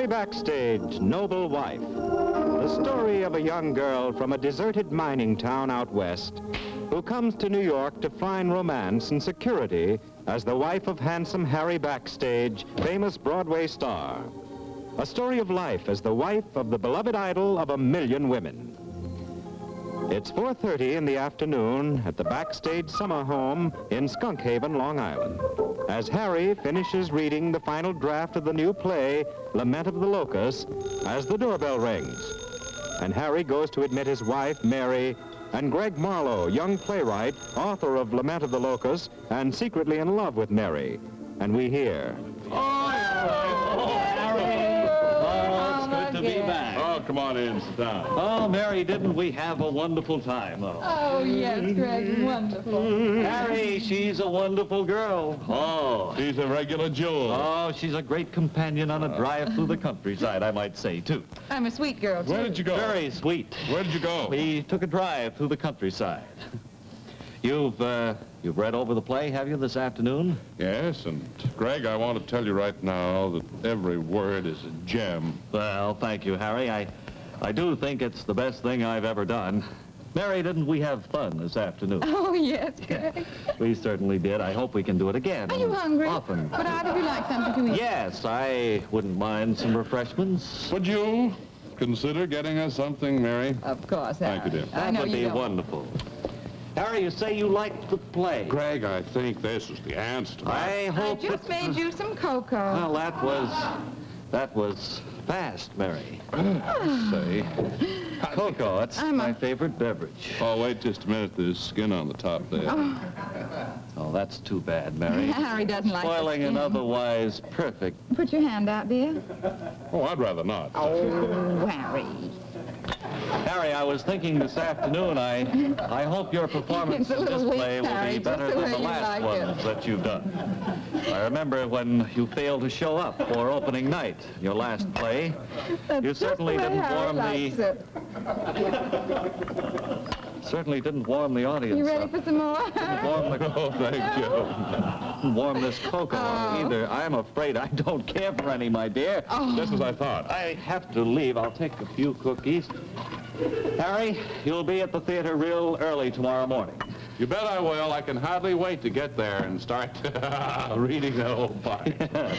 Harry Backstayge, Noble Wife. The story of a young girl from a deserted mining town out west who comes to New York to find romance and security as the wife of handsome Harry Backstayge, famous Broadway star. A story of life as the wife of the beloved idol of 1,000,000 women. It's 4:30 in the afternoon at the Backstayge summer home in Skunk Haven, Long Island, as Harry finishes reading the final draft of the new play, Lament of the Locusts, as the doorbell rings. And Harry goes to admit his wife, Mary, and Greg Marlowe, young playwright, author of Lament of the Locusts, and secretly in love with Mary. And we hear... To be back. Oh, come on in, sit down. Oh, Mary, didn't we have a wonderful time, though? Oh, yes, Greg, wonderful. Harry, she's a wonderful girl. Oh, she's a regular jewel. Oh, she's a great companion on a drive through the countryside, I might say, too. I'm a sweet girl, too. Where did you go? Very sweet. Where did you go? We took a drive through the countryside. You've read over the play, have you, this afternoon? Yes, and Greg, I want to tell you right now that every word is a gem. Well, thank you, Harry. I do think it's the best thing I've ever done. Mary, didn't we have fun this afternoon? Oh, yes, Greg. We certainly did. I hope we can do it again. Are you hungry? Often. Would either of you like something to eat? Yes, I wouldn't mind some refreshments. Would you consider getting us something, Mary? Of course, Harry. Thank you, dear. I That know would you be don't. wonderful. Harry, you say you liked the play. Greg, I think this is the answer to that. I I hope just made you some cocoa. Well, that was fast, Mary. Say. Cocoa, that's my favorite beverage. Oh, wait just a minute. There's skin on the top there. Oh, that's too bad, Mary. Harry doesn't like Spoiling the an skin. otherwise perfect... Put your hand out, dear. Oh, I'd rather not. Oh, Harry. Harry, I was thinking this afternoon, I hope your performance It's a in this little weak, play will Harry, be just better the than way the you last like it. ones that you've done. I remember when you failed to show up for opening night, your last play. That's You just certainly the way didn't Harry warm likes the... it. Certainly didn't warm the audience You ready up. for some more? Didn't warm the... Oh, thank you. Didn't warm this cocoa Oh. either. I'm afraid I don't care for any, my dear. Just as I thought. I have to leave. I'll take a few cookies. Harry, you'll be at the theater real early tomorrow morning. You bet I will. I can hardly wait to get there and start reading that old part.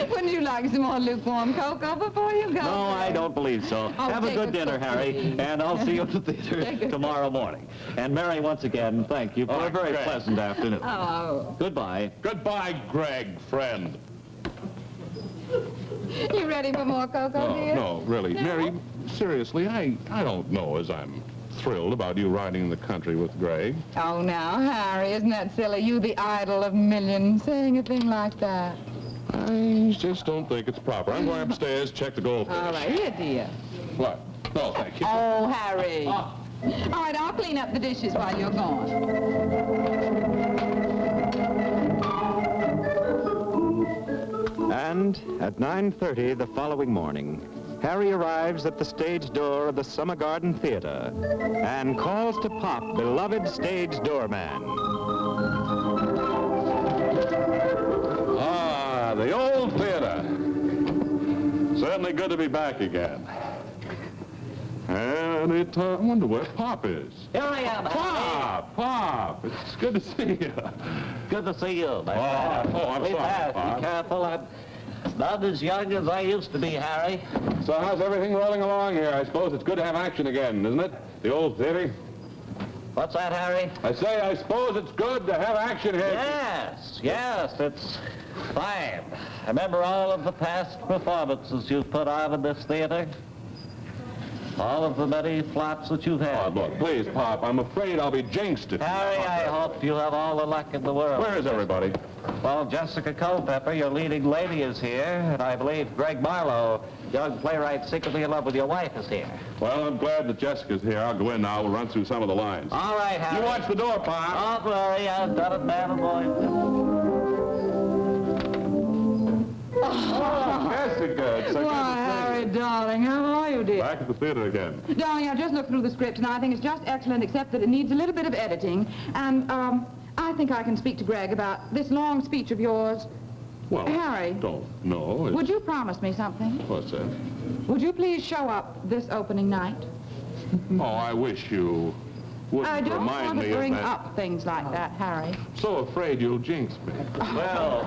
Wouldn't you like some more lukewarm cocoa before you go? No, I don't believe so. Have a take good a dinner, cookie. Harry, and I'll see you at the Take theater a tomorrow morning. And Mary, once again, thank you for Oh, a very great. pleasant afternoon. Oh. Goodbye. Goodbye, Greg, friend. You ready for more cocoa, No, dear? no, really. No? Mary, seriously, I don't know as I'm thrilled about you riding the country with Greg. Oh, now, Harry, isn't that silly? You, the idol of millions, saying a thing like that. I just don't think it's proper. I'm going upstairs, check the goldfish. All right, here, dear. What? No, thank you. Oh, Harry. All right, I'll clean up the dishes while you're gone. And at 9:30 the following morning, Harry arrives at the stage door of the Summer Garden Theater and calls to Pop, beloved stage doorman. Ah, the old theater. Certainly good to be back again. And I wonder where Pop is. Here I am, Harry. Pop, it's good to see you. Good to see you, my friend. I'm Be sorry, fast, Pop. be careful. I'm not as young as I used to be, Harry. So how's everything rolling along here? I suppose it's good to have action again, isn't it? The old theater. What's that, Harry? I say, I suppose it's good to have action here. Yes, it's fine. I remember all of the past performances you've put on in this theater. All of the many flops that you've Oh, had. look, please, Pop, I'm afraid I'll be jinxed if... Harry, I hope you have all the luck in the world. Where is everybody? Well, Jessica Culpepper, your leading lady, is here, and I believe Greg Marlowe, young playwright secretly in love with your wife, is here. Well, I'm glad that Jessica's here. I'll go in now. We'll run through some of the lines. All right, Harry. You watch the door, Pop. Don't worry, I've done it, man and boy. Oh, Jessica, it's so good Why, to see Harry, darling, how are you, you. dear? Back at the theater again. Darling, I've just looked through the script, and I think it's just excellent, except that it needs a little bit of editing. And, I think I can speak to Greg about this long speech of yours Well, Harry. I don't know. Would you promise me something? What's that? Would you please show up this opening night? Oh, I wish you wouldn't I don't remind want me to bring of that. up things like that, Harry. So afraid you'll jinx me. Well,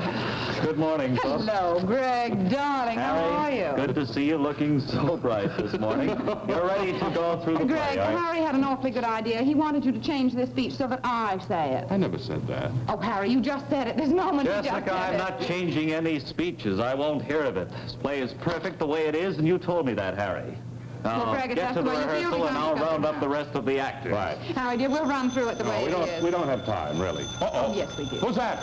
good morning, folks. Hello, Greg, darling. How are Harry, you? good to see you looking so bright this morning. You're ready to go through the Greg, play, aren't you? Harry had an awfully good idea. He wanted you to change this speech so that I say it. I never said that. Oh, Harry, you just said it this moment. You just Jessica, said I'm it. not changing any speeches. I won't hear of it. This play is perfect the way it is, and you told me that, Harry. Now, Well, Greg, if get that's to the the way you feel, rehearsal, we and can't I'll discuss round it up now. the rest of the actors. Right. Harry, dear, we'll run through it the way it is. We don't have time, really. Uh-oh. Oh, yes, we do. Who's that?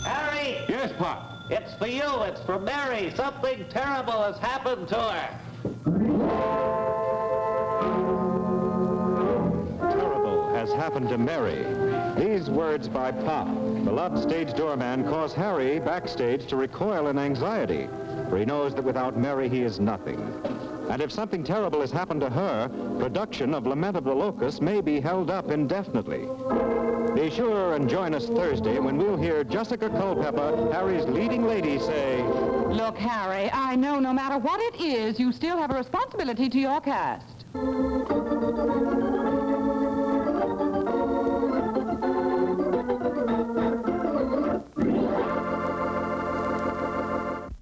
Harry, Yes, Pop. it's for you. It's for Mary. Something terrible has happened to her. Terrible has happened to Mary. These words by Pop, beloved stage doorman, cause Harry backstage to recoil in anxiety, for he knows that without Mary he is nothing. And if something terrible has happened to her, production of Lament of the Locust may be held up indefinitely. Be sure and join us Thursday when we'll hear Jessica Culpepper, Harry's leading lady, say, Look, Harry, I know no matter what it is, you still have a responsibility to your cast.